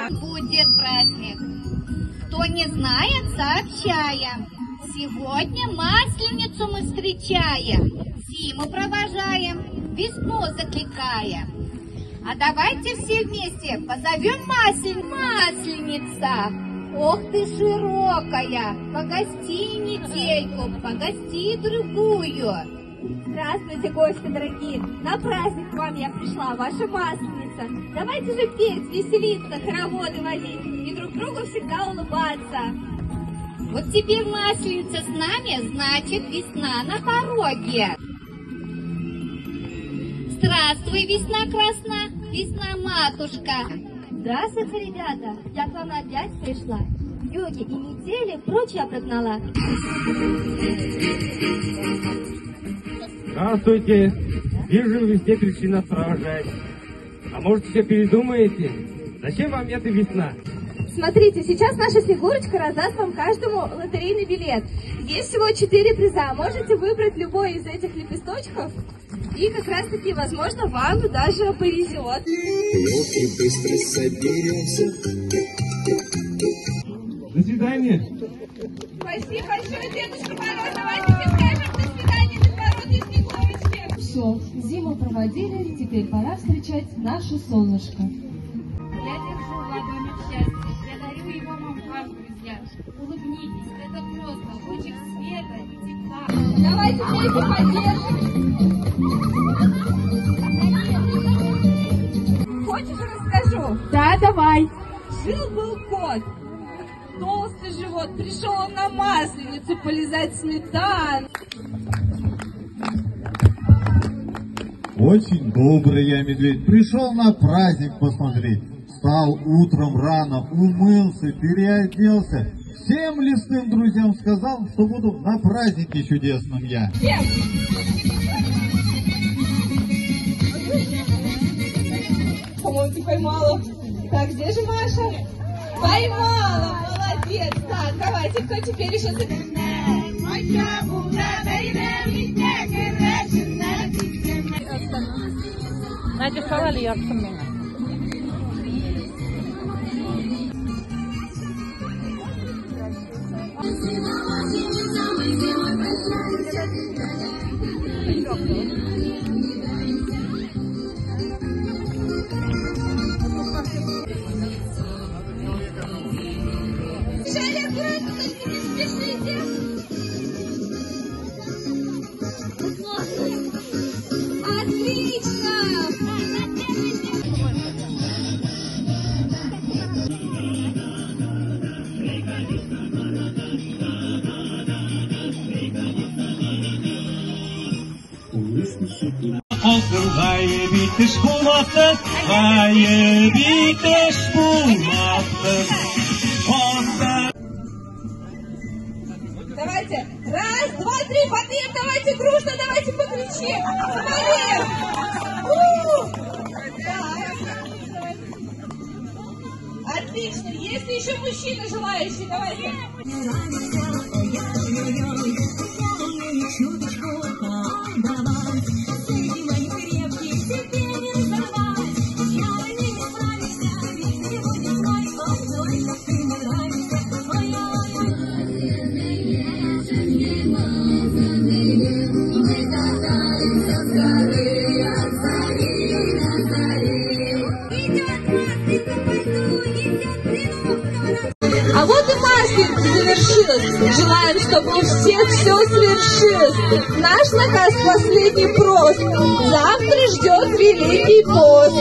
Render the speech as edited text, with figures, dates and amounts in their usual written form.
Будет праздник. Кто не знает, сообщаем. Сегодня Масленицу мы встречаем, зиму провожаем, весну закликаем. А давайте все вместе позовем Масленица. Ох ты широкая, погости недельку, погости другую. Здравствуйте, гости дорогие! На праздник к вам я пришла, ваша Масленица. Давайте же петь, веселиться, хороводы водить и друг другу всегда улыбаться. Вот теперь Масленица с нами, значит, весна на пороге. Здравствуй, весна красна, весна-матушка. Здравствуйте, ребята! Я к вам опять пришла. Юги и метели прочь я прогнала. Здравствуйте! Вижу, вы все пришли нас провожать. А может, все передумаете? Зачем вам эта весна? Смотрите, сейчас наша Снегурочка раздаст вам каждому лотерейный билет. Есть всего 4 приза. Можете выбрать любой из этих лепесточков. И как раз таки, возможно, вам даже повезет. Елки быстро соберемся. До свидания. Спасибо большое, Дедушка Мороз. Давайте все скажем до свидания, Дед Мороз и Снегурочки. Все, зиму проводили, теперь пора встречать наше солнышко. Я держу в ладонях счастье, я дарю его вам, друзья. Улыбнитесь, это просто лучик света и тепла. Давайте вместе поддержим. Хочешь, расскажу? Да, давай. Жил-был кот. Толстый живот, пришел он на Масленицу полизать сметану. Очень добрый я медведь, пришел на праздник посмотреть. Встал утром рано, умылся, переоделся. Всем лесным друзьям сказал, что буду на празднике чудесном я. По-моему, ты поймала. Так, где же Маша? Поймала, молодец. Так, давайте, кто теперь еще соберет? Näitä salali jaksaminen. Бежали аккуратно, только не спешите. Отлично! G'ayye bitiş bulmaktır, g'ayye bitiş bulmaktır. Давайте, раз, два, три, подъем, давайте дружно, давайте покричим. Молодец! Отлично, если еще мужчина желающий, давайте. А вот и Масленица завершилась. Желаем, чтобы у всех все свершилось. Наш наказ последний прост. Завтра ждет Великий пост.